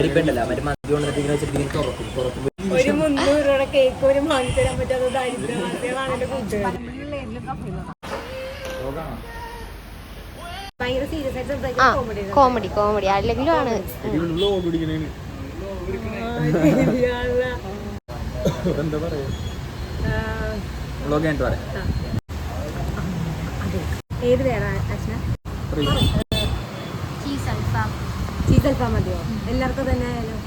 അരിപ്പുണ്ടല്ലോ മറ്റേ മന്തി കൊണ്ടിട്ട് ഇങ്ങനെ വെച്ചിട്ട് ഇങ്ങനെ തുറക്കും ഒരു 300 രൂപയുടെ കേക്ക് ഒരു വാങ്ങിത്തരാൻ പറ്റാത്ത ദാരിദ്ര്യവാസികളാണ് എന്റെ കൂട്ടുകാർ. ഭയങ്കര സീരിയസ് ആയിട്ട് സംസാരിക്കുന്ന കോമഡി അല്ലെങ്കിലും ആണ്. എന്താ പറയാ ഏത് വേണം അച്ഛന? ചീസ് അൽഫാം മതിയോ എല്ലാവർക്കും തന്നെ ആയാലും?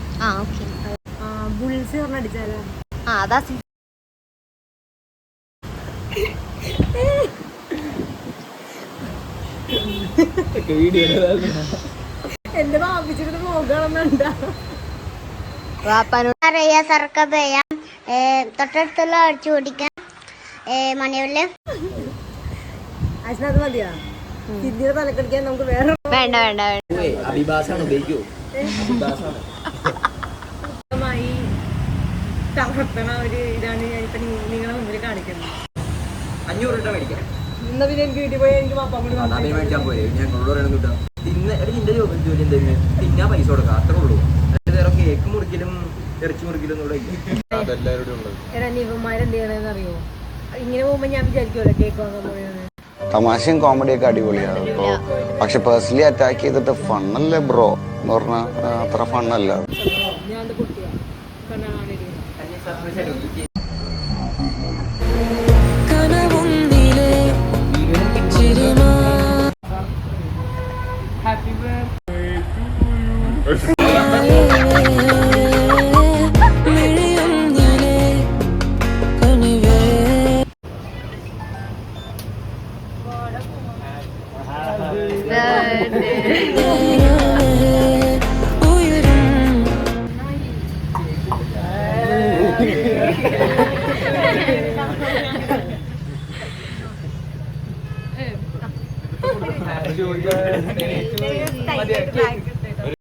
ബുൾസ് പറഞ്ഞ അടിച്ചാലോ? അതാ എന്റെ വാപ്പിച്ചിട്ട് പോകണമെന്നുണ്ടാ സർക്കത് ചെയ്യാം. തൊട്ടടുത്തുള്ള അടിച്ചു ഓടിക്കാം. മണിയല്ലേ അച്ഛനത് മതിയാ? ഹിന്ദിയുടെ തലക്കടിക്കാൻ നമുക്ക് വേറെ വേണ്ട അഭിഭാഷാണ് ഉപയോഗിക്കൂ. തകർത്തണ ഒരു ഇതാണ് ഞാനിപ്പോ നിങ്ങളെ മുമ്പിൽ കാണിക്കുന്നത്. 500 രൂപ മേടിക്കാം. ഇന്ന് പിന്നെ എനിക്ക് വീട്ടിൽ പോയി എനിക്ക് പാപ്പാ കൂടി മേടിക്കാൻ പോയി ഞങ്ങളോട് പറയണം കിട്ടാം. നിന്റെ ജോലി എന്തെങ്കിലും തിന്നാൻ പൈസ കൊടുക്കാം, അത്രേ ഉള്ളൂ. വേറെ കേക്ക് മുറിക്കലും ഇറച്ചി മുറിക്കലും കൂടെ ഇവന്മാരെന്ത് ചെയ്യണമെന്ന് അറിയോ? ഇങ്ങനെ പോകുമ്പോ ഞാൻ വിചാരിക്കുമല്ലോ കേക്ക് വാങ്ങാൻ പോയെന്ന്. തമാശയും കോമഡിയൊക്കെ അടിപൊളിയാണ്. പക്ഷെ പേഴ്സണലി അറ്റാക്ക് ചെയ്തിട്ട് ഫണ്ണല്ലേ ബ്രോ എന്ന് പറഞ്ഞാൽ അത്ര ഫണ്ണല്ല. ഞാൻ കുട്ടിയാ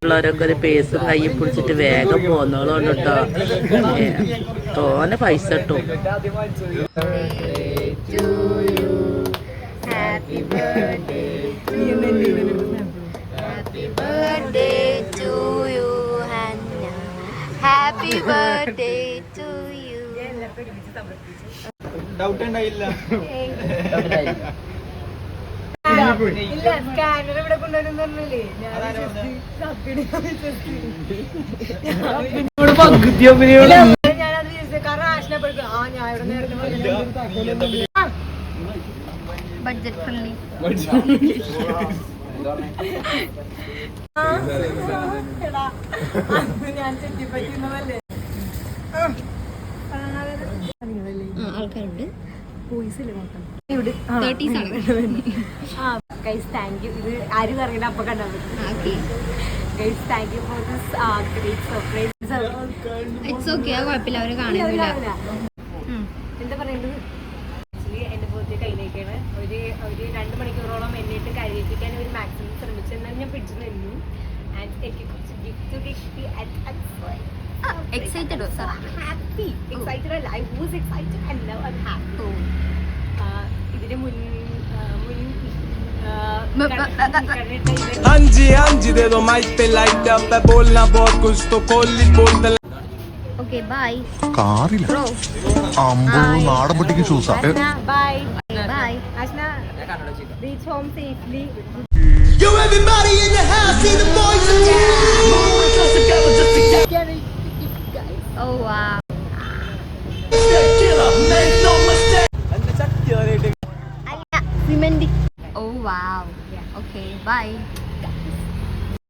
ഉള്ളവരൊക്കെ ഒരു പേസ് കയ്യിൽ പിടിച്ചിട്ട് വേഗം പോന്നോളുണ്ട് കേട്ടോ. തോനെ പൈസ കിട്ടും. ഡൗട്ട് ഉണ്ടായില്ല. ഇല്ല സ്കാനർ ഇവിടെ കൊണ്ടുവരും പറഞ്ഞല്ലേ ഞാനത് ചോദിച്ചത്. കാരണം ആശനപ്പെടുക്കും ഞാൻ ഇവിടെ നേരത്തെ ബഡ്ജറ്റ് ഫ്രണ്ട്ലി. ഞാൻ ചുറ്റിപ്പറ്റുന്നതല്ലേ ആൾക്കാരുണ്ട്. Thank you. ഇത് ആരും അറിയണ്ട അപ്പൊ കണ്ടാൽ മതി. Thank you for this great surprise. It's okay, കുഴപ്പമില്ല, അവര് കാണില്ല. എന്താ പറയേണ്ടത്? ആക്ച്വലി എന്റെ ബർത്ത്ഡേ കഴിഞ്ഞേക്കാണ്. ഒരു 2 മണിക്കൂറോളം എന്നിട്ട് കരയിപ്പിക്കാൻ ഒരു മാക്സിമം ശ്രമിച്ചു. എന്നാൽ ഞാൻ പിടിച്ചു നിന്നു. ആൻഡ് എനിക്ക് കുറച്ച് ഗിഫ്റ്റ് കിട്ടി. Excited also? Happy. Excited അല്ല. I was excited and now I'm happy. ഇതിന് മുൻ Angi de do mai pelaita pe bolna bor gusto colli bolda. Okay, bye. കാറില്ല നാടൻ പൊട്ടിക്ക് ഷൂസാ. Bye. Bye. Ashna, reach home safely. Yo everybody in the house see the boys in Oh wow. Cement. Oh wow. Okay, bye.